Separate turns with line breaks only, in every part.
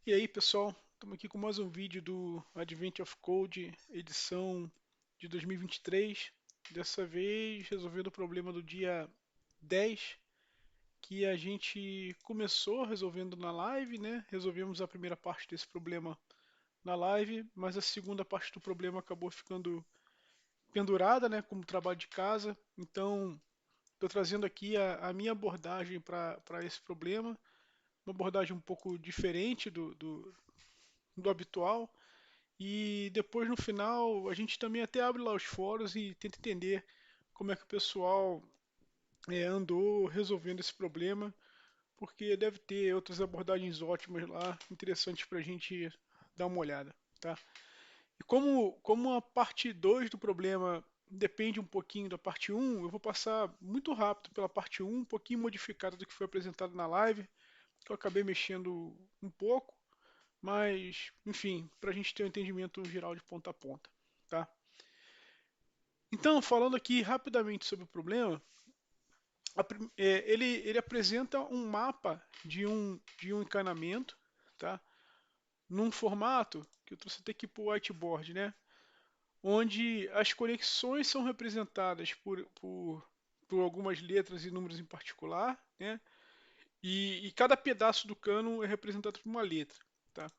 E aí pessoal, estamos aqui com mais um vídeo do Advent of Code, edição de 2023. Dessa vez resolvendo o problema do dia 10, que a gente começou resolvendo na live, né? Resolvemos a primeira parte desse problema na live, mas a segunda parte do problema acabou ficando pendurada, né? Como trabalho de casa. Então, estou trazendo aqui a minha abordagem para esse problema, uma abordagem um pouco diferente do habitual. E depois no final a gente também até abre lá os fóruns e tenta entender como é que o pessoal andou resolvendo esse problema, porque deve ter outras abordagens ótimas lá, interessantes para a gente dar uma olhada, tá? E como a parte 2 do problema depende um pouquinho da parte um, eu vou passar muito rápido pela parte um pouquinho modificada do que foi apresentado na live, que eu acabei mexendo um pouco, mas, enfim, para a gente ter um entendimento geral de ponta a ponta, tá? Então, falando aqui rapidamente sobre o problema, ele apresenta um mapa de um encanamento, tá? Num formato que eu trouxe até aqui para o whiteboard, né? Onde as conexões são representadas por algumas letras e números em particular, né? E cada pedaço do cano é representado por uma letra, tá?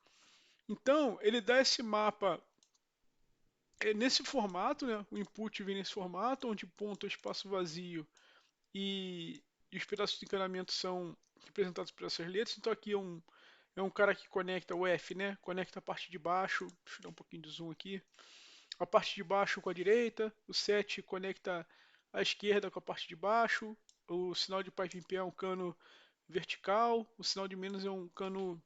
Então, ele dá esse mapa nesse formato, né? O input vem nesse formato, onde ponto é espaço vazio e os pedaços de encanamento são representados por essas letras. Então aqui é um cara que conecta o F, né? Conecta a parte de baixo. Deixa eu dar um pouquinho de zoom aqui. A parte de baixo com a direita. O 7 conecta a esquerda com a parte de baixo. O sinal de pipe em pé é um cano vertical. O sinal de menos é um cano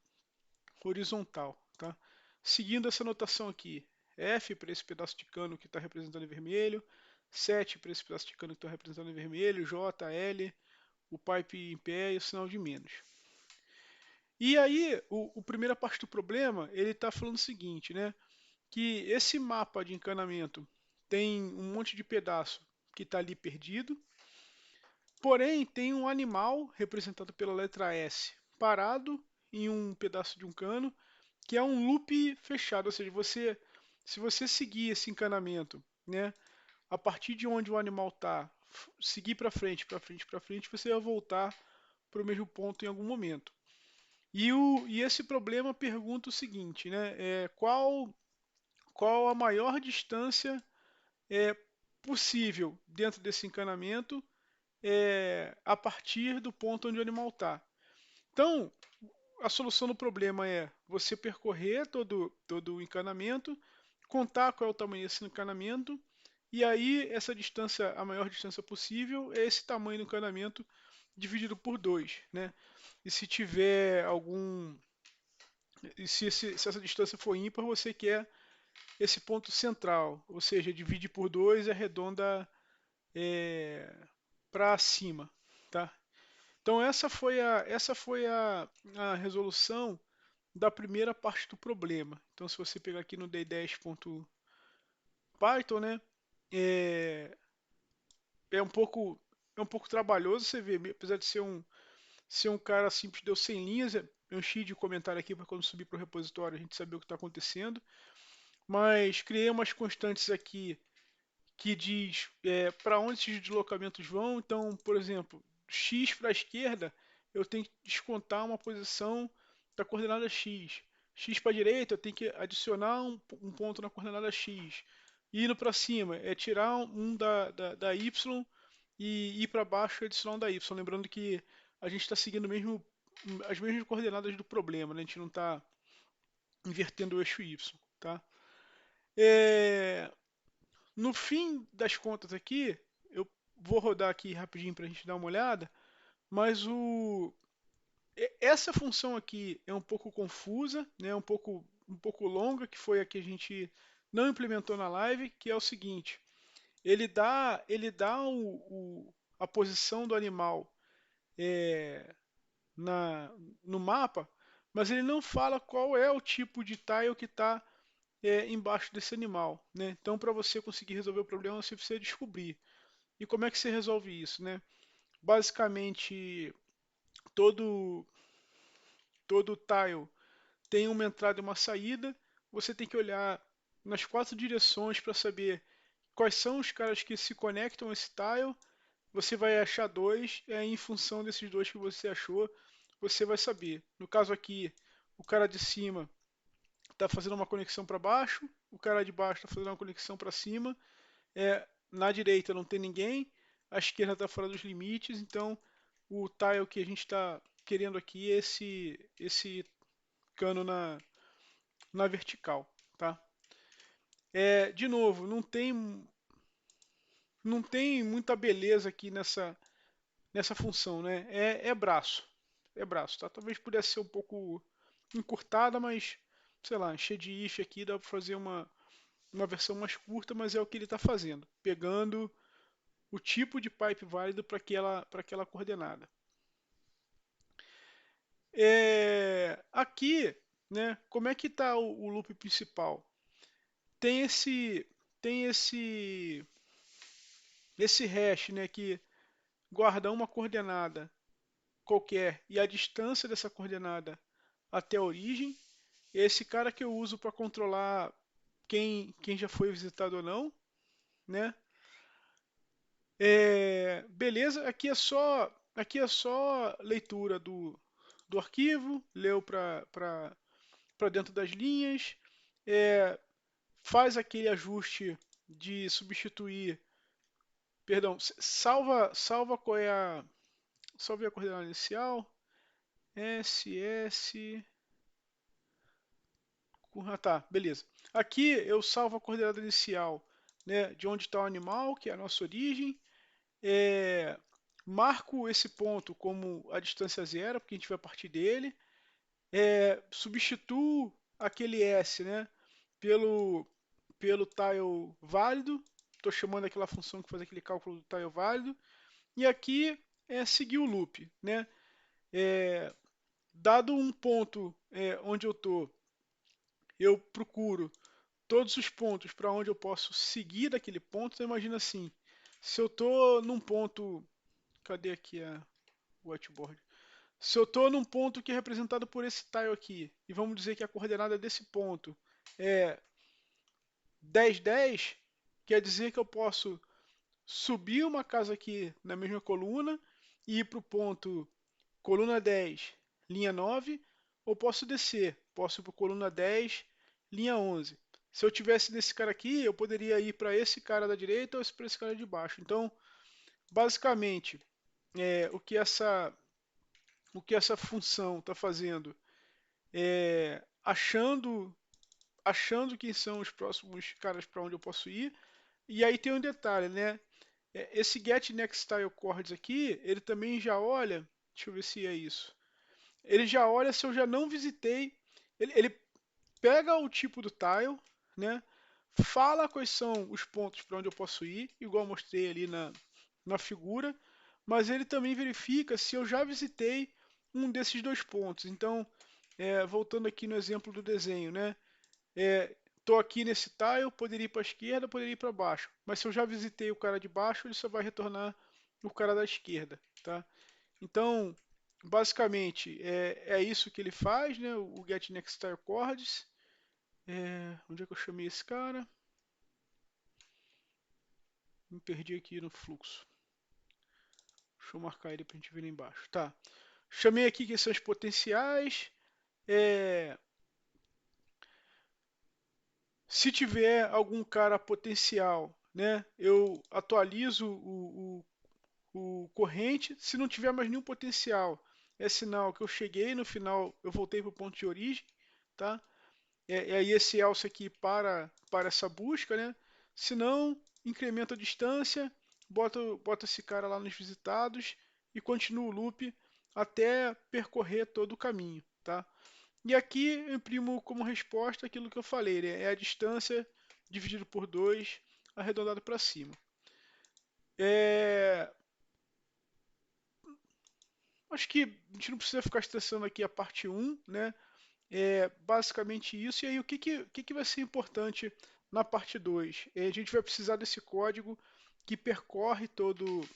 horizontal, tá? Seguindo essa notação aqui, F para esse pedaço de cano que está representado em vermelho, 7 para esse pedaço de cano que está representado em vermelho, J, L, o pipe em pé e o sinal de menos. E aí, o primeira parte do problema, ele está falando o seguinte, né? Que esse mapa de encanamento tem um monte de pedaço que está ali perdido, porém tem um animal representado pela letra S parado em um pedaço de um cano que é um loop fechado, ou seja, se você seguir esse encanamento, né, a partir de onde o animal está, seguir para frente, para frente, para frente, você vai voltar para o mesmo ponto em algum momento. E esse problema pergunta o seguinte, né, qual a maior distância possível dentro desse encanamento a partir do ponto onde o animal está. Então, a solução do problema é você percorrer todo o encanamento, contar qual é o tamanho desse encanamento, e aí essa distância, a maior distância possível, é esse tamanho do encanamento dividido por 2, né? E se tiver algum. E se essa distância for ímpar, você quer esse ponto central, ou seja, divide por 2 e arredonda para cima, tá? Então essa foi a resolução da primeira parte do problema. Então se você pegar aqui no d10.python, né, é, é um pouco trabalhoso você ver, apesar de ser um cara simples, deu 100 linhas, eu enchi de comentário aqui para quando subir para o repositório a gente saber o que está acontecendo, mas criei umas constantes aqui que diz para onde esses deslocamentos vão. Então, por exemplo, x para a esquerda, eu tenho que descontar uma posição da coordenada x. X para a direita, eu tenho que adicionar um ponto na coordenada x. E indo para cima, é tirar um da y e ir para baixo e adicionar um da y. Lembrando que a gente está seguindo as mesmas coordenadas do problema, né? A gente não está invertendo o eixo y, tá? É, no fim das contas aqui, eu vou rodar aqui rapidinho para a gente dar uma olhada, mas essa função aqui é um pouco confusa, né, um pouco longa, que foi a que a gente não implementou na live, que é o seguinte, ele dá a posição do animal é, no mapa, mas ele não fala qual é o tipo de tile que está embaixo desse animal, né? Então, para você conseguir resolver o problema, você precisa descobrir. E como é que você resolve isso, né? Basicamente, todo tile tem uma entrada e uma saída, você tem que olhar nas 4 direções para saber quais são os caras que se conectam a esse tile. Você vai achar dois, e aí em função desses dois que você achou, você vai saber. No caso aqui, o cara de cima está fazendo uma conexão para baixo, o cara de baixo está fazendo uma conexão para cima. Na direita não tem ninguém, a esquerda está fora dos limites, então o tile que a gente está querendo aqui é esse cano na vertical, tá? De novo, não tem muita beleza aqui nessa função, né? É braço, tá? Talvez pudesse ser um pouco encurtada, mas sei lá, encher de if aqui dá para fazer uma versão mais curta, mas é o que ele está fazendo, pegando o tipo de pipe válido para aquela coordenada. Aqui, né, como é que está o loop principal? Tem esse hash, né, que guarda uma coordenada qualquer e a distância dessa coordenada até a origem. Esse cara que eu uso para controlar quem já foi visitado ou não, né? Beleza, aqui é só leitura do arquivo, leu para dentro das linhas, faz aquele ajuste de substituir, perdão, salve a coordenada inicial, ss, tá, beleza. Aqui eu salvo a coordenada inicial, né, de onde está o animal, que é a nossa origem, é, marco esse ponto como a distância zero, porque a gente vai partir dele, substituo aquele S, né, pelo, pelo tile válido, estou chamando aquela função que faz aquele cálculo do tile válido, e aqui é seguir o loop, né, dado um ponto onde eu estou, eu procuro todos os pontos para onde eu posso seguir daquele ponto. Então imagina assim, se eu estou num ponto, cadê aqui o whiteboard? Se eu estou num ponto que é representado por esse tile aqui, e vamos dizer que a coordenada desse ponto é 10, 10, quer dizer que eu posso subir uma casa aqui na mesma coluna e ir para o ponto coluna 10, linha 9, ou posso descer, posso ir para coluna 10, linha 11. Se eu tivesse nesse cara aqui, eu poderia ir para esse cara da direita ou para esse cara de baixo. Então, basicamente, o que essa função está fazendo é achando quem são os próximos caras para onde eu posso ir. E aí tem um detalhe, né? Esse get next tile chords aqui, ele também já olha, deixa eu ver se é isso. Ele já olha se eu já não visitei. Ele pega o tipo do tile, né? Fala quais são os pontos para onde eu posso ir, igual eu mostrei ali na figura, mas ele também verifica se eu já visitei um desses dois pontos. Então, voltando aqui no exemplo do desenho, né? Estou aqui nesse tile, poderia ir para a esquerda, poderia ir para baixo. Mas se eu já visitei o cara de baixo, ele só vai retornar o cara da esquerda, tá? Então, basicamente, é isso que ele faz, né? O Get Next Tile Chords. Onde é que eu chamei esse cara? Me perdi aqui no fluxo. Deixa eu marcar ele para a gente ver lá embaixo. Tá. Chamei aqui que são os potenciais. Se tiver algum cara potencial, né, eu atualizo o corrente. Se não tiver mais nenhum potencial, é sinal que eu cheguei no final, eu voltei para o ponto de origem, tá? E aí esse else aqui para essa busca, né? Se não, incrementa a distância, bota esse cara lá nos visitados e continua o loop até percorrer todo o caminho, tá? E aqui eu imprimo como resposta aquilo que eu falei, né? É a distância dividido por 2, arredondado para cima. Acho que a gente não precisa ficar estressando aqui a parte 1, né? Basicamente isso. E aí, o que vai ser importante na parte 2? A gente vai precisar desse código que percorre todo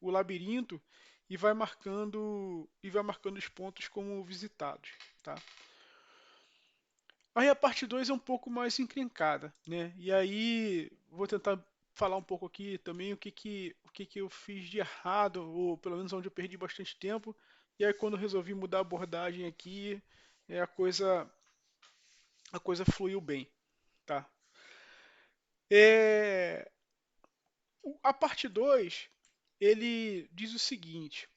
o labirinto e vai marcando os pontos como visitados, tá? Aí a parte 2 é um pouco mais encrencada, né? E aí vou tentar falar um pouco aqui também o que que eu fiz de errado, ou pelo menos onde eu perdi bastante tempo. E aí quando eu resolvi mudar a abordagem aqui, é, a coisa fluiu bem, tá? É, a parte 2 ele diz o seguinte: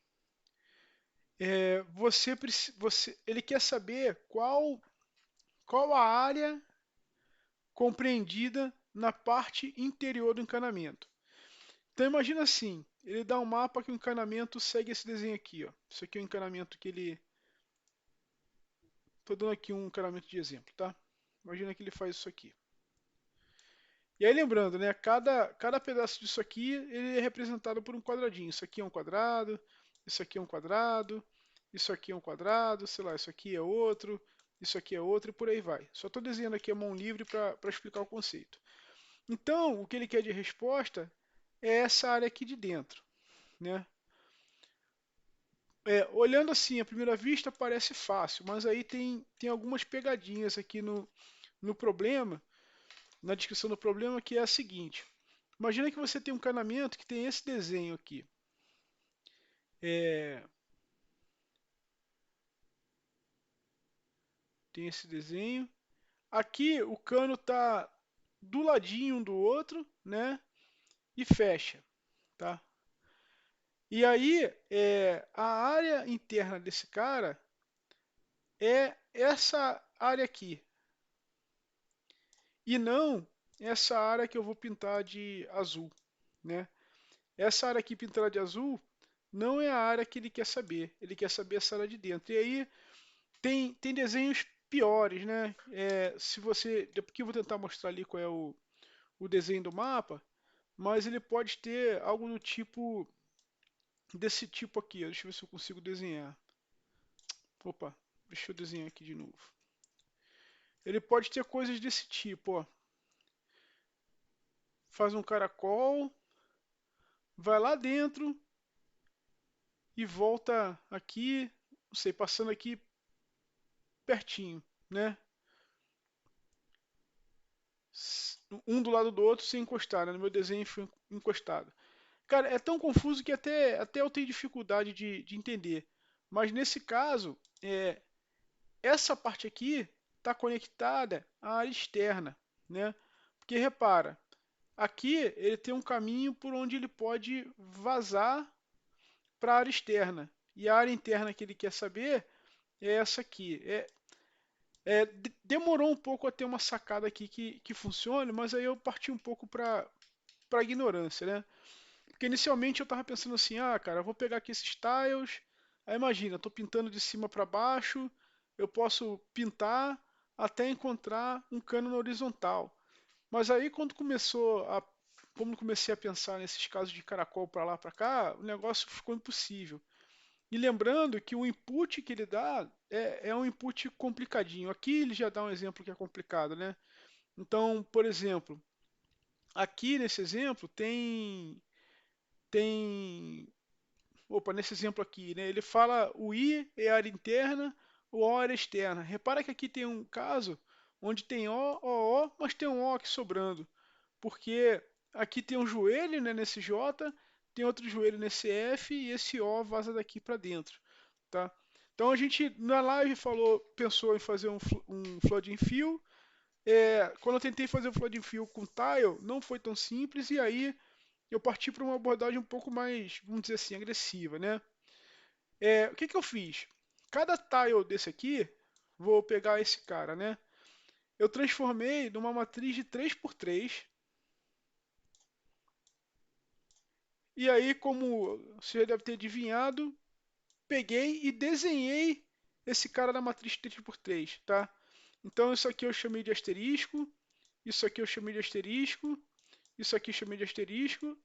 ele quer saber qual a área compreendida na parte interior do encanamento. Então imagina assim, ele dá um mapa que o encanamento segue esse desenho aqui, ó. Isso aqui é o encanamento que ele... Estou dando aqui um encanamento de exemplo, tá? Imagina que ele faz isso aqui. E aí lembrando, né? Cada pedaço disso aqui ele é representado por um quadradinho. Isso aqui é um quadrado, isso aqui é um quadrado, isso aqui é um quadrado, sei lá, isso aqui é outro e por aí vai. Só estou desenhando aqui a mão livre para explicar o conceito. Então, o que ele quer de resposta é essa área aqui de dentro, né? Olhando assim à primeira vista parece fácil, mas aí tem algumas pegadinhas aqui no problema, na descrição do problema, que é a seguinte. Imagina que você tem um canamento que tem esse desenho aqui. É, tem esse desenho. Aqui o cano está do ladinho um do outro, né? E fecha, tá? E aí a área interna desse cara é essa área aqui, e não essa área que eu vou pintar de azul, né? Essa área aqui pintada de azul não é a área que ele quer saber. Ele quer saber essa área de dentro. E aí tem desenhos piores, né? Se você, porque eu vou tentar mostrar ali qual é o desenho do mapa, mas ele pode ter algo do tipo desse tipo aqui. Deixa eu ver se eu consigo desenhar. Opa, deixa eu desenhar aqui de novo. Ele pode ter coisas desse tipo, ó. Faz um caracol, vai lá dentro e volta aqui, não sei, passando aqui pertinho, né? Um do lado do outro sem encostar, né? No meu desenho foi encostado. Cara, é tão confuso que até eu tenho dificuldade de entender. Mas nesse caso, essa parte aqui está conectada à área externa, né? Porque repara, aqui ele tem um caminho por onde ele pode vazar para a área externa. E a área interna que ele quer saber é essa aqui. Demorou um pouco a ter uma sacada aqui que funcione, mas aí eu parti um pouco para ignorância, né? Porque inicialmente eu estava pensando assim, ah, cara, eu vou pegar aqui esses tiles, aí imagina, estou pintando de cima para baixo, eu posso pintar até encontrar um cano na horizontal. Mas aí quando comecei a pensar nesses casos de caracol para lá para cá, o negócio ficou impossível. E lembrando que o input que ele dá é um input complicadinho. Aqui ele já dá um exemplo que é complicado, né? Então, por exemplo, aqui nesse exemplo tem, opa, nesse exemplo aqui, né? Ele fala o I é área interna, o O é área externa. Repara que aqui tem um caso onde tem O, mas tem um O aqui sobrando, porque aqui tem um joelho, né, nesse J, tem outro joelho nesse F e esse O vaza daqui para dentro, tá? Então a gente na live pensou em fazer um flooding fill. Quando eu tentei fazer o flooding fill com tile, não foi tão simples e aí eu parti para uma abordagem um pouco mais, vamos dizer assim, agressiva, né? O que que eu fiz? Cada tile desse aqui, vou pegar esse cara, né? Eu transformei numa matriz de 3x3. E aí, como você já deve ter adivinhado, peguei e desenhei esse cara na matriz 3x3, tá? Então isso aqui eu chamei de asterisco, isso aqui eu chamei de asterisco, isso aqui eu chamei de asterisco,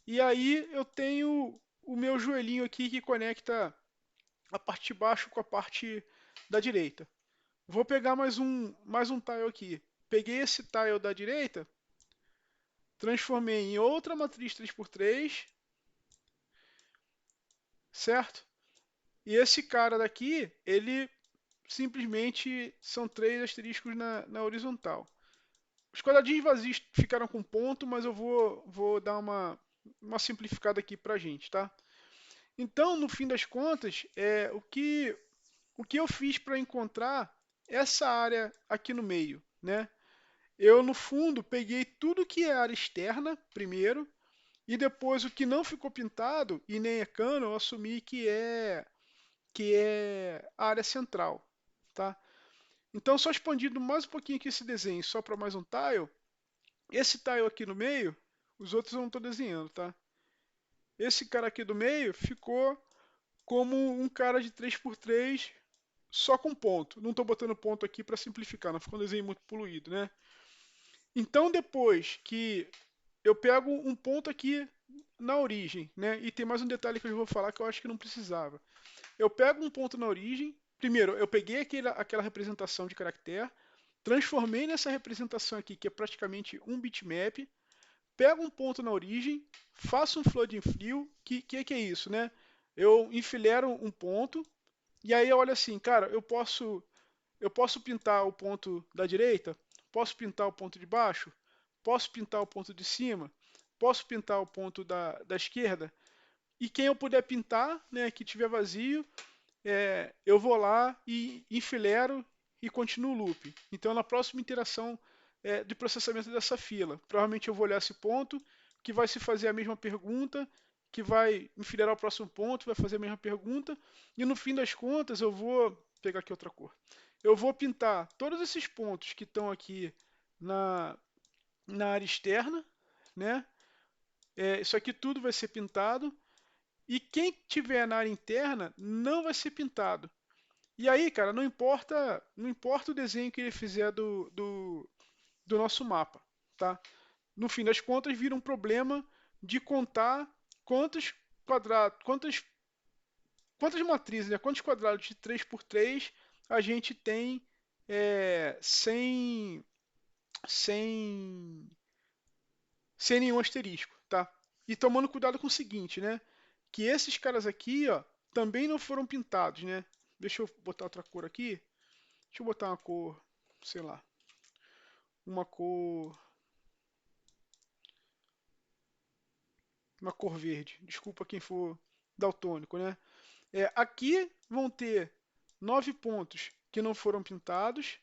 e aí eu tenho o meu joelhinho aqui que conecta a parte de baixo com a parte da direita. Vou pegar mais um tile aqui. Peguei esse tile da direita, transformei em outra matriz 3x3 certo? E esse cara daqui, ele simplesmente são 3 asteriscos na horizontal. Os quadradinhos vazios ficaram com ponto, mas eu vou dar uma simplificada aqui pra gente, tá? Então, no fim das contas, o que eu fiz para encontrar essa área aqui no meio, né? Eu, no fundo, peguei tudo que é área externa primeiro, e depois o que não ficou pintado e nem é cano, eu assumi que é a área central, tá? Então, só expandindo mais um pouquinho aqui esse desenho, só para mais um tile, esse tile aqui no meio, os outros eu não estou desenhando, tá? Esse cara aqui do meio ficou como um cara de 3x3 só com ponto. Não estou botando ponto aqui para simplificar, não ficou um desenho muito poluído, né? Então, depois que eu pego um ponto aqui na origem, né? E tem mais um detalhe que eu vou falar que eu acho que não precisava. Eu pego um ponto na origem. Primeiro, eu peguei aquela representação de caractere, transformei nessa representação aqui, que é praticamente um bitmap. Pego um ponto na origem, faço um flood fill, que é isso, né? Eu enfilero um ponto, e aí eu olho assim, cara, eu posso pintar o ponto da direita, posso pintar o ponto de baixo, posso pintar o ponto de cima, posso pintar o ponto da esquerda, e quem eu puder pintar, né, que tiver vazio, eu vou lá e enfilero e continuo o loop. Então, na próxima interação de processamento dessa fila, provavelmente eu vou olhar esse ponto, que vai se fazer a mesma pergunta, que vai enfileirar o próximo ponto, vai fazer a mesma pergunta, e no fim das contas eu vou pegar aqui outra cor. Eu vou pintar todos esses pontos que estão aqui na, na área externa, né? Isso aqui tudo vai ser pintado, e quem tiver na área interna não vai ser pintado. E aí, cara, não importa o desenho que ele fizer do nosso mapa, tá? No fim das contas, vira um problema de contar quantos quadrados, quantas matrizes, né? Quantos quadrados de 3x3 a gente tem sem, sem nenhum asterisco, tá? E tomando cuidado com o seguinte, né? Que esses caras aqui, ó, também não foram pintados, né? Deixa eu botar outra cor aqui. Deixa eu botar uma cor, sei lá, uma cor, uma cor verde. Desculpa quem for daltônico, né? Aqui vão ter 9 pontos que não foram pintados,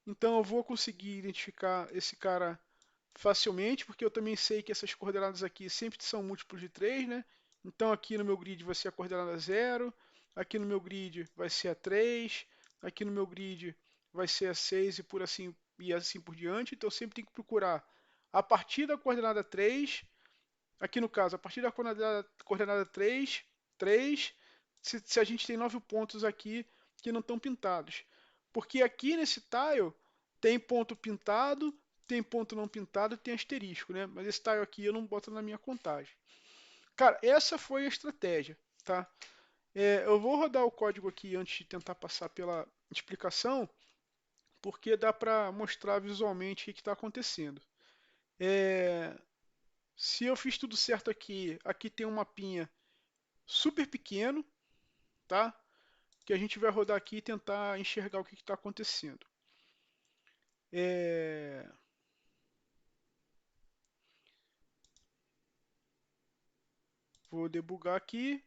então eu vou conseguir identificar esse cara facilmente, porque eu também sei que essas coordenadas aqui sempre são múltiplos de 3, né? Então aqui no meu grid vai ser a coordenada 0, aqui no meu grid vai ser a 3, aqui no meu grid vai ser a 6 e assim por diante. Então eu sempre tenho que procurar a partir da coordenada 3, aqui no caso, a partir da coordenada 3, 3, se a gente tem 9 pontos aqui que não estão pintados. Porque aqui nesse tile tem ponto pintado, tem ponto não pintado e tem asterisco, né? Mas esse tile aqui eu não boto na minha contagem. Cara, essa foi a estratégia, tá? Eu vou rodar o código aqui antes de tentar passar pela explicação, porque dá para mostrar visualmente o que está acontecendo. Se eu fiz tudo certo aqui tem um mapinha super pequeno, tá? Que a gente vai rodar aqui e tentar enxergar o que está acontecendo. É... Vou debugar aqui.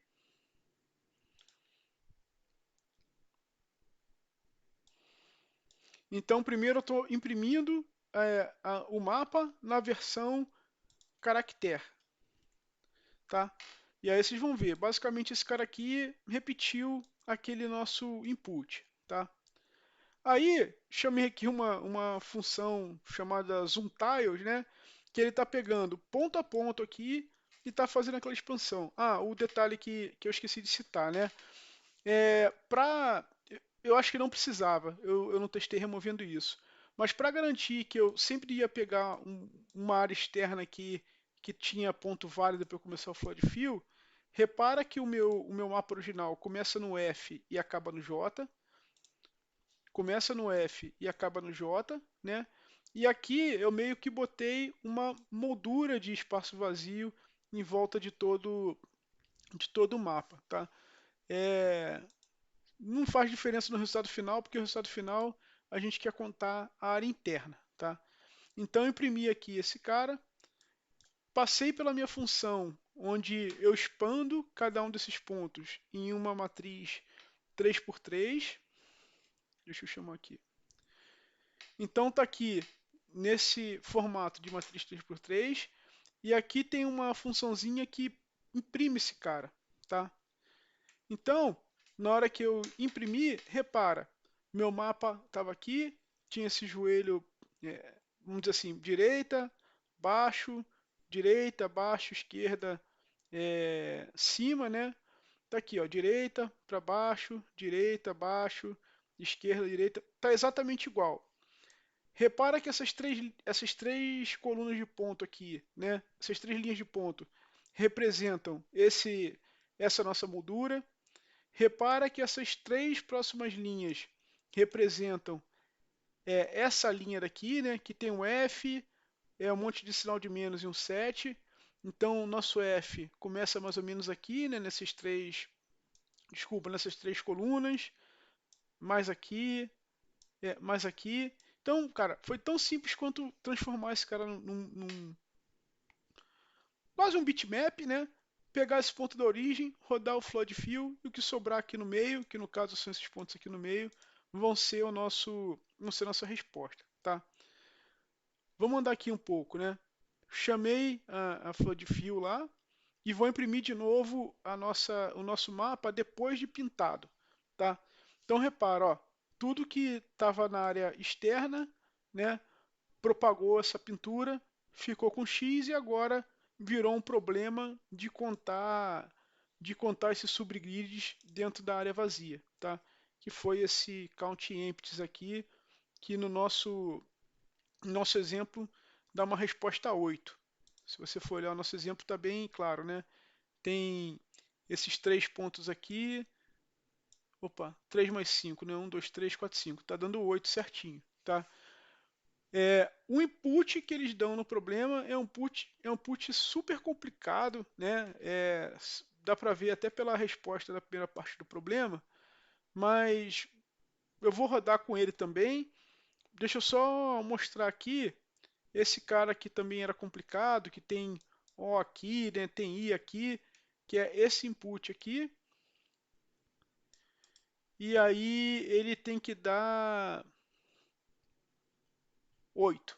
Então, primeiro eu estou imprimindo o mapa na versão caractere, tá? E aí vocês vão ver, basicamente esse cara aqui repetiu aquele nosso input, tá? Aí, chamei aqui uma função chamada zoomTiles, né? Que ele está pegando ponto a ponto aqui e está fazendo aquela expansão. Ah, o detalhe que eu esqueci de citar, né? Eu acho que não precisava, eu não testei removendo isso. Mas para garantir que eu sempre ia pegar uma área externa aqui que tinha ponto válido para eu começar o flood fill, repara que o meu mapa original começa no F e acaba no J, começa no F e acaba no J, né? E aqui eu meio que botei uma moldura de espaço vazio em volta de todo o mapa, tá? é, não faz diferença no resultado final, porque o resultado final a gente quer contar a área interna, tá? Então eu imprimi aqui esse cara, passei pela minha função, onde eu expando cada um desses pontos em uma matriz 3x3. Deixa eu chamar aqui. Então está aqui nesse formato de matriz 3x3 e aqui tem uma funçãozinha que imprime esse cara, tá? Então, na hora que eu imprimir, repara, meu mapa estava aqui, tinha esse joelho, vamos dizer assim, direita, baixo, esquerda, cima, né? Tá aqui, ó, direita para baixo, esquerda, direita, tá exatamente igual. Repara que essas três colunas de ponto aqui, né? Essas três linhas de ponto representam essa nossa moldura. Repara que essas três próximas linhas representam essa linha daqui, né? Que tem um F, um monte de sinal de menos e um 7. Então, o nosso F começa mais ou menos aqui, né? Nessas três colunas, mais aqui, mais aqui. Então, cara, foi tão simples quanto transformar esse cara quase um bitmap, né? Pegar esse ponto da origem, rodar o flood fill e o que sobrar aqui no meio, que no caso são esses pontos aqui no meio, vão ser a nossa resposta, tá? Vamos andar aqui um pouco, né? Chamei a flood fill lá e vou imprimir de novo o nosso mapa depois de pintado, tá? Então repara, ó, tudo que estava na área externa, né, propagou essa pintura, ficou com X e agora virou um problema de contar esses subgrids dentro da área vazia, tá? Que foi esse count empties aqui, que no nosso exemplo dá uma resposta 8. Se você for olhar o nosso exemplo, está bem claro, né? Tem esses três pontos aqui. Opa, 3 mais 5, né? 1, 2, 3, 4, 5. Está dando 8 certinho, tá? O input que eles dão no problema é um input super complicado, né? Dá para ver até pela resposta da primeira parte do problema, mas eu vou rodar com ele também. Deixa eu só mostrar aqui. Esse cara aqui também era complicado, que tem O aqui, né? Tem I aqui, que é esse input aqui. E aí ele tem que dar 8.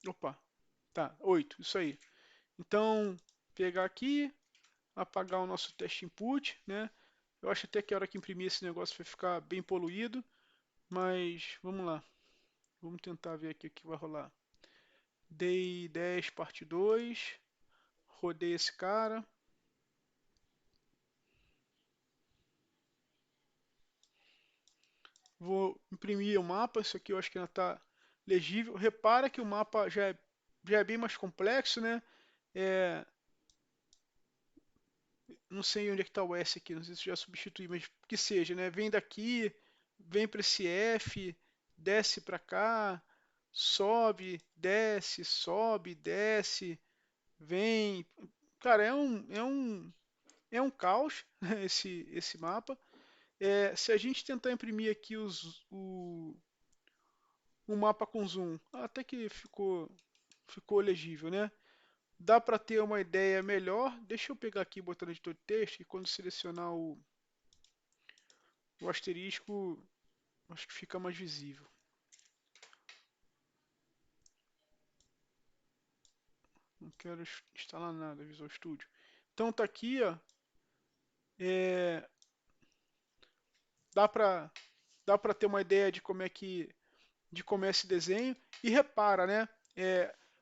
Opa, tá, 8, isso aí. Então, pegar aqui, apagar o nosso teste input, né? Eu acho até que a hora que imprimir esse negócio vai ficar bem poluído, mas vamos lá. Vamos tentar ver aqui o que vai rolar. Dei 10 parte 2, rodei esse cara. Vou imprimir o mapa, isso aqui eu acho que ainda está legível. Repara que o mapa já é bem mais complexo, né? É, não sei onde é que está o S aqui, não sei se já substituí, mas que seja, né? Vem daqui, vem para esse F, desce para cá, sobe, desce, vem. Cara, é um caos esse mapa. Se a gente tentar imprimir aqui o mapa com zoom, até que ficou legível, né? Dá para ter uma ideia melhor. Deixa eu pegar aqui e botar no editor de texto e quando selecionar o asterisco, acho que fica mais visível. Não quero instalar nada, Visual Studio. Então tá aqui, ó. É, dá para ter uma ideia de como é esse desenho. E repara, né?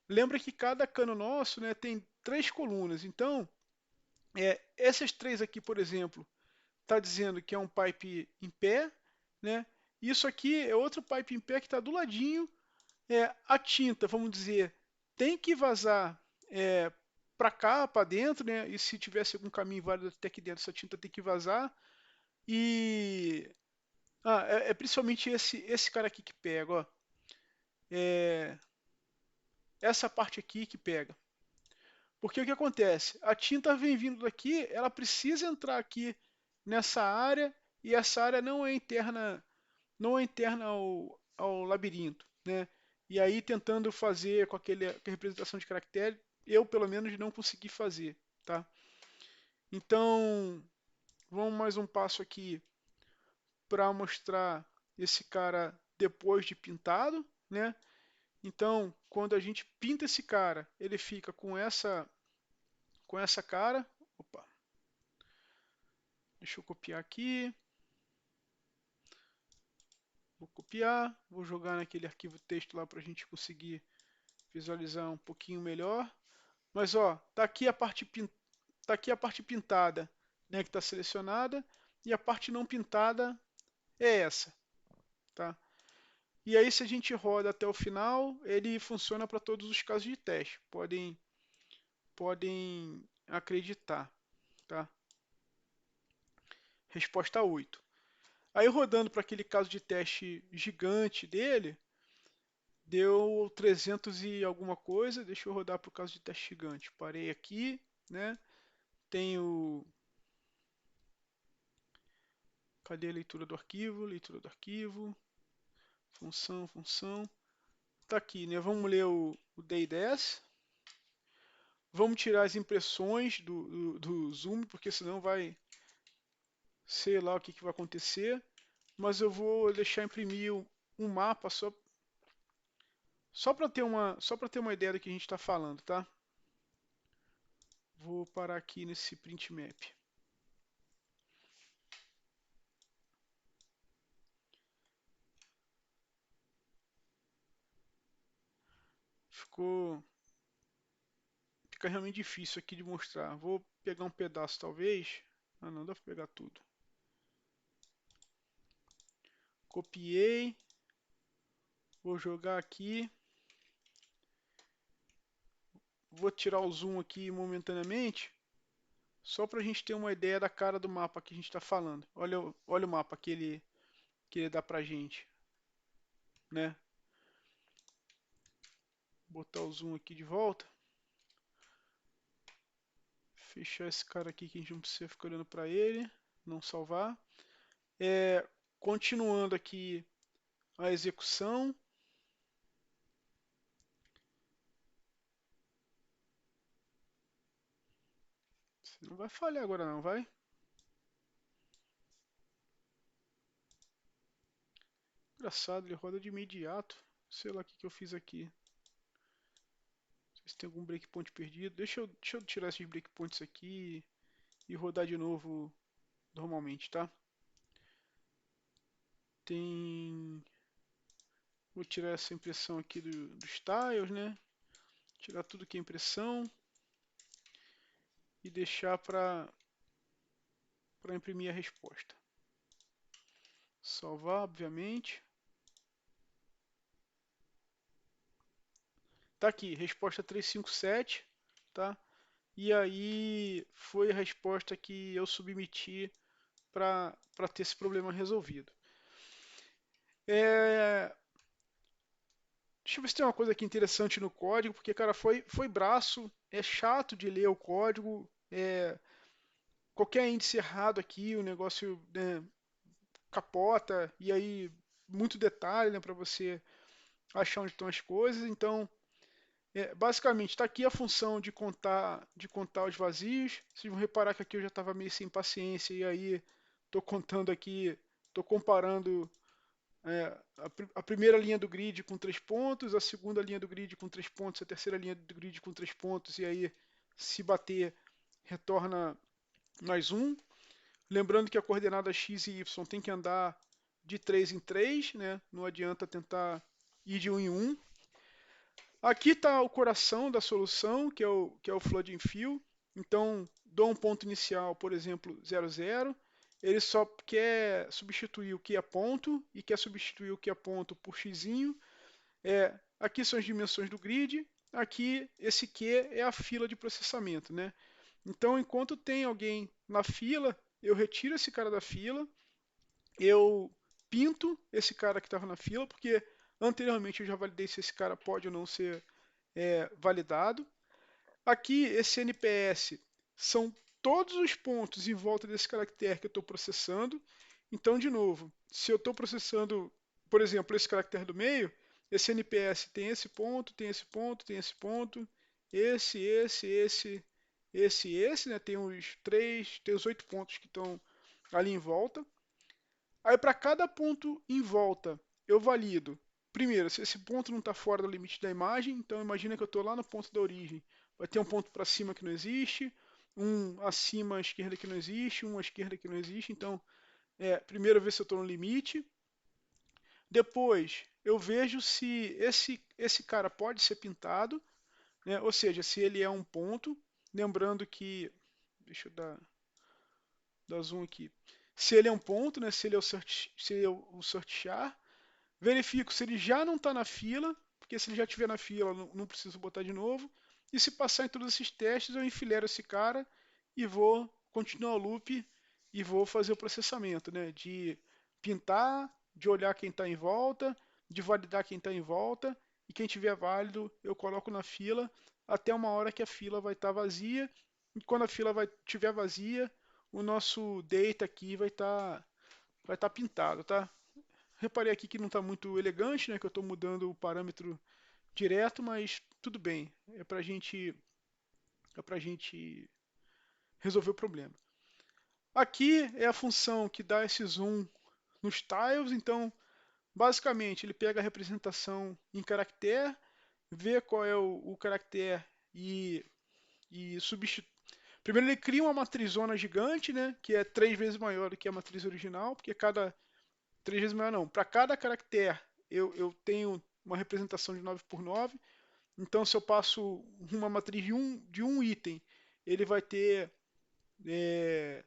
Lembra que cada cano nosso, né, tem 3 colunas. Então, essas 3 aqui, por exemplo, está dizendo que é um pipe em pé, né? Isso aqui é outro pipe em pé que está do ladinho. A tinta, vamos dizer, tem que vazar para cá, para dentro, né? E se tivesse algum caminho válido até aqui dentro, essa tinta tem que vazar. E principalmente esse cara aqui que pega, ó. É, essa parte aqui que pega. Porque o que acontece? A tinta vem vindo daqui, ela precisa entrar aqui nessa área, e essa área não é interna ao labirinto, né? E aí tentando fazer com com a representação de caractere, eu pelo menos não consegui fazer, tá? Então, vamos mais um passo aqui para mostrar esse cara depois de pintado, né? Então, quando a gente pinta esse cara, ele fica com essa cara. Opa, deixa eu copiar aqui. Vou copiar, vou jogar naquele arquivo texto lá para a gente conseguir visualizar um pouquinho melhor. Mas ó, tá aqui a parte pintada, né, que está selecionada, e a parte não pintada é essa, tá? E aí se a gente roda até o final, ele funciona para todos os casos de teste. Podem acreditar, tá? Resposta 8. Aí rodando para aquele caso de teste gigante dele, deu 300 e alguma coisa. Deixa eu rodar para o caso de teste gigante. Parei aqui, né? Tenho. Cadê a leitura do arquivo? Leitura do arquivo. Função. Tá aqui, né? Vamos ler o D10. Vamos tirar as impressões do zoom, porque senão vai. Sei lá o que vai acontecer. Mas eu vou deixar imprimir um mapa só para ter uma ideia do que a gente está falando, tá? Vou parar aqui nesse print map. Fica realmente difícil aqui de mostrar. Vou pegar um pedaço talvez. Ah, não dá para pegar tudo. Copiei. Vou jogar aqui. Vou tirar o zoom aqui momentaneamente, só para a gente ter uma ideia da cara do mapa que a gente está falando. Olha o mapa que ele dá pra gente, né? Botar o zoom aqui de volta. Fechar esse cara aqui que a gente não precisa ficar olhando para ele. Não salvar. Continuando aqui a execução. Você não vai falhar agora não, vai? Engraçado, ele roda de imediato. Sei lá o que eu fiz aqui. Não sei se tem algum breakpoint perdido. Deixa eu tirar esses breakpoints aqui e rodar de novo normalmente, tá? Tem. Vou tirar essa impressão aqui dos tiles, né? Tirar tudo que é impressão e deixar para imprimir a resposta. Salvar, obviamente. Tá aqui, resposta 357, tá? E aí foi a resposta que eu submeti para ter esse problema resolvido. Deixa eu ver se tem uma coisa aqui interessante no código, porque, cara, foi braço, é chato de ler o código, qualquer índice errado aqui, o negócio, né, capota, e aí muito detalhe, né, para você achar onde estão as coisas. Então, basicamente, está aqui a função de contar os vazios. Vocês vão reparar que aqui eu já estava meio sem paciência, e aí estou contando aqui, estou comparando a primeira linha do grid com 3 pontos, a segunda linha do grid com 3 pontos, a terceira linha do grid com 3 pontos, e aí, se bater, retorna mais um. Lembrando que a coordenada x e y tem que andar de 3 em 3, né? Não adianta tentar ir de 1 em 1. Aqui está o coração da solução, que é o flooding fill. Então, dou um ponto inicial, por exemplo, 0, 0. Ele só quer substituir o que é ponto e quer substituir o que é ponto por x. Aqui são as dimensões do grid. Aqui, esse Q é a fila de processamento, né? Então, enquanto tem alguém na fila, eu retiro esse cara da fila, eu pinto esse cara que estava na fila, porque anteriormente eu já validei se esse cara pode ou não ser validado. Aqui, esse NPS são todos os pontos em volta desse caractere que eu estou processando. Então, de novo, se eu estou processando, por exemplo, esse caractere do meio, esse NPS tem esse ponto, tem esse ponto, tem esse ponto, esse, né? Tem os 8 pontos que estão ali em volta. Aí, para cada ponto em volta, eu valido. Primeiro, se esse ponto não está fora do limite da imagem, então imagina que eu estou lá no ponto da origem. Vai ter um ponto para cima que não existe, um acima à esquerda que não existe, um à esquerda que não existe. Então, primeiro eu vejo se eu estou no limite. Depois, eu vejo se esse cara pode ser pintado, né? Ou seja, se ele é um ponto. Lembrando que, deixa eu dar zoom aqui. Se ele é um ponto, né? Se ele é o search char. Verifico se ele já não está na fila, porque se ele já estiver na fila, não preciso botar de novo. E se passar em todos esses testes, eu enfilero esse cara e vou continuar o loop e vou fazer o processamento, né? De pintar, de olhar quem está em volta, de validar quem está em volta, e quem tiver válido eu coloco na fila até uma hora que a fila vai estar vazia. E quando a fila estiver vazia, o nosso data aqui vai estar pintado, tá? Reparei aqui que não está muito elegante, né? Que eu estou mudando o parâmetro direto, mas tudo bem. É para gente resolver o problema. Aqui é a função que dá esse zoom nos tiles. Então, basicamente, ele pega a representação em caractere, vê qual é o caractere e substitui. Primeiro ele cria uma matrizona gigante, né? Que é 3 vezes maior do que a matriz original, porque cada 3 vezes maior não. Para cada caractere eu tenho uma representação de 9 por 9. Então, se eu passo uma matriz de um item, ele vai ter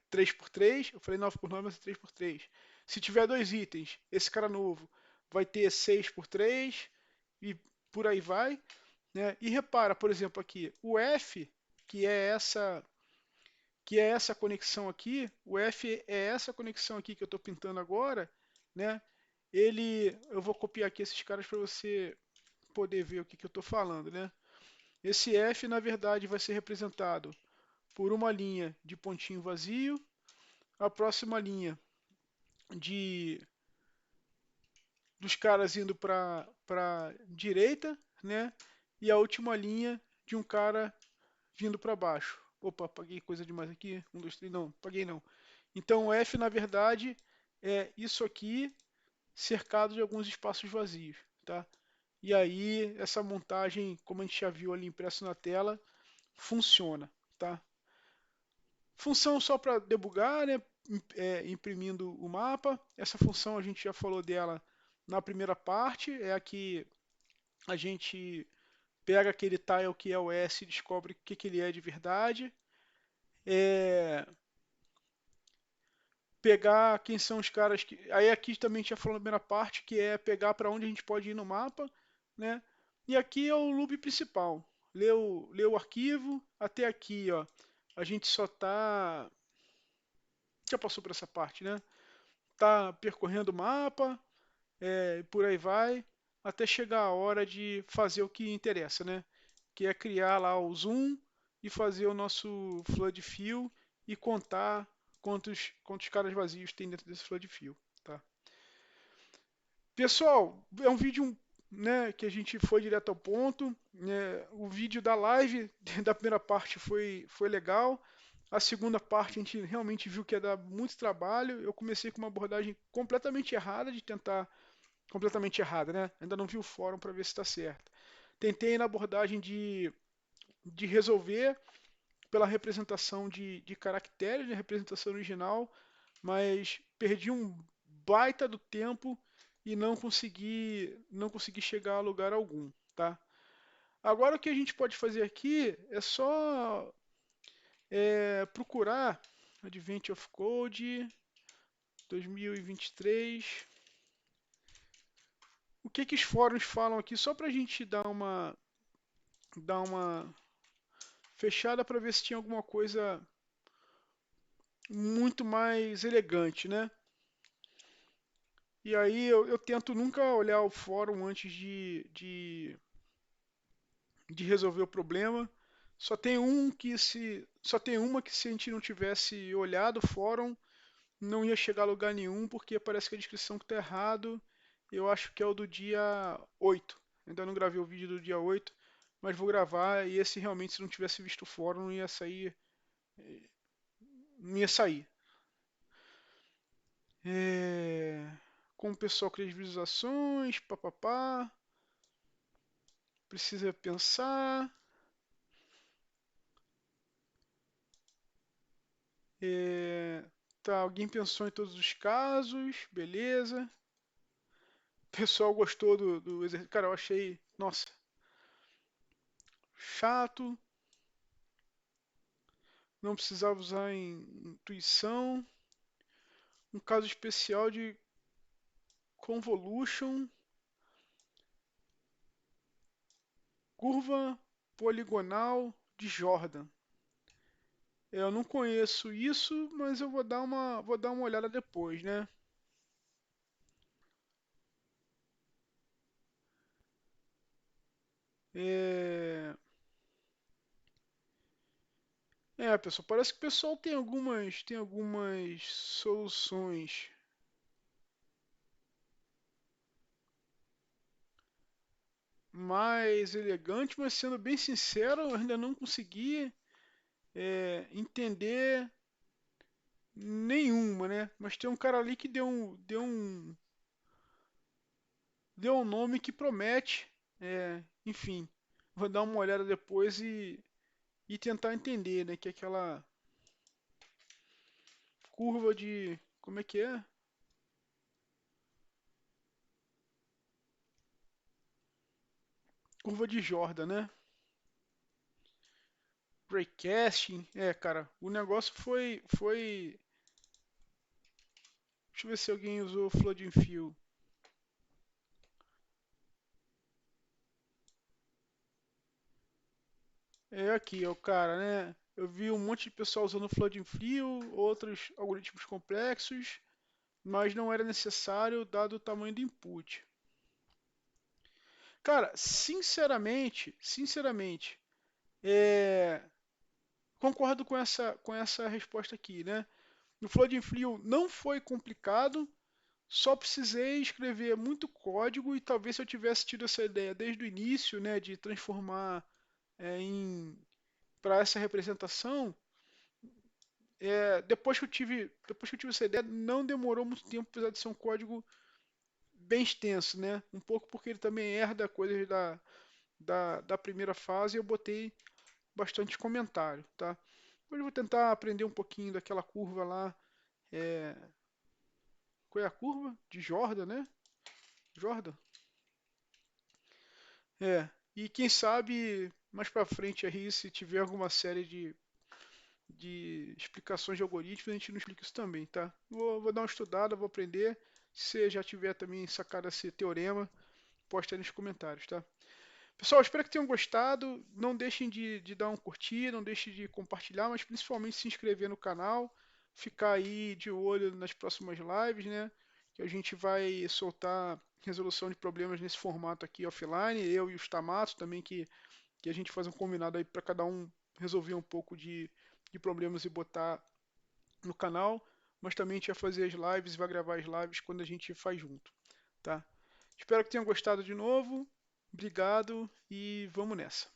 3 por 3. Eu falei 9 por 9, mas é 3 por 3. Se tiver 2 itens, esse cara novo vai ter 6 por 3 e por aí vai. Né? E repara, por exemplo, aqui, o F, que é essa conexão aqui, o F é essa conexão aqui que eu estou pintando agora, né? Eu vou copiar aqui esses caras para você poder ver o que eu estou falando, né? Esse F, na verdade, vai ser representado por uma linha de pontinho vazio, a próxima linha de dos caras indo para direita, né? E a última linha de um cara vindo para baixo. Opa, paguei coisa demais aqui. 1, 2, 3, não, paguei não. Então, o F, na verdade, é isso aqui cercado de alguns espaços vazios, tá? E aí, essa montagem, como a gente já viu ali impresso na tela, funciona, tá? Função só para debugar, né? Imprimindo o mapa. Essa função a gente já falou dela na primeira parte, é a que a gente pega aquele tile que é o S e descobre o que ele é de verdade. Pegar quem são os caras que. Aí aqui também a gente já falou na primeira parte, que é pegar para onde a gente pode ir no mapa, né? E aqui é o loop principal. Lê o arquivo, até aqui, ó. A gente só tá. Já passou por essa parte, né? Tá percorrendo o mapa, por aí vai, até chegar a hora de fazer o que interessa, né? Que é criar lá o zoom e fazer o nosso flood fill e contar quantos caras vazios tem dentro desse flood fill, tá? Pessoal, é um vídeo, né, que a gente foi direto ao ponto, né? O vídeo da live da primeira parte foi legal. A segunda parte a gente realmente viu que ia dar muito trabalho. Eu comecei com uma abordagem completamente errada de tentar completamente errada, né? Ainda não vi o fórum para ver se está certo. Tentei na abordagem de resolver pela representação de caracteres, de representação original, mas perdi um baita do tempo e não consegui chegar a lugar algum, tá? Agora o que a gente pode fazer aqui é só procurar Advent of Code 2023. O que os fóruns falam aqui, só para a gente dar uma fechada para ver se tinha alguma coisa muito mais elegante, né? E aí eu tento nunca olhar o fórum antes de resolver o problema, Só tem uma que se a gente não tivesse olhado o fórum, não ia chegar a lugar nenhum, porque parece que a descrição que tá errado. Eu acho que é o do dia 8. Ainda não gravei o vídeo do dia 8, mas vou gravar e esse realmente se não tivesse visto o fórum não ia sair, não ia sair. É... Como o pessoal cria as visualizações, papapá. Precisa pensar. É... Tá, alguém pensou em todos os casos, beleza. O pessoal gostou do exercício. Cara, eu achei, nossa, chato. Não precisava usar em intuição. Um caso especial de convolution, curva poligonal de Jordan. Eu não conheço isso, mas eu vou dar uma olhada depois, né? É, pessoal, parece que o pessoal tem algumas soluções mais elegantes, mas sendo bem sincero, eu ainda não consegui entender nenhuma, né? Mas tem um cara ali que deu um nome que promete. Enfim, vou dar uma olhada depois e tentar entender, né? Que é aquela curva de. Como é que é? Curva de Jordan, né? Raycasting. Cara, o negócio foi. Deixa eu ver se alguém usou Flooding Fill. É aqui, é o cara, né? Eu vi um monte de pessoal usando Flooding Fill, outros algoritmos complexos, mas não era necessário dado o tamanho do input. Cara, sinceramente, é, concordo com essa resposta aqui, né? No Flood Frio não foi complicado, só precisei escrever muito código e talvez se eu tivesse tido essa ideia desde o início, né, de transformar em para essa representação, depois que eu tive essa ideia, não demorou muito tempo, apesar de ser um código bem extenso, né? Um pouco porque ele também herda coisas da primeira fase e eu botei bastante comentário, tá? Hoje eu vou tentar aprender um pouquinho daquela curva lá. É... Qual é a curva? De Jordan, né? Jordan? E quem sabe mais pra frente aí, se tiver alguma série de explicações de algoritmos, a gente não explica isso também, tá? Vou dar uma estudada, vou aprender. Se você já tiver também sacado esse teorema, posta aí nos comentários, tá? Pessoal, espero que tenham gostado. Não deixem de dar um curtir, não deixem de compartilhar, mas principalmente se inscrever no canal. Ficar aí de olho nas próximas lives, né? Que a gente vai soltar resolução de problemas nesse formato aqui offline. Eu e os Tamato também, que a gente faz um combinado aí para cada um resolver um pouco de problemas e botar no canal. Mas também a gente vai fazer as lives e vai gravar as lives quando a gente faz junto, tá? Espero que tenham gostado de novo. Obrigado e vamos nessa.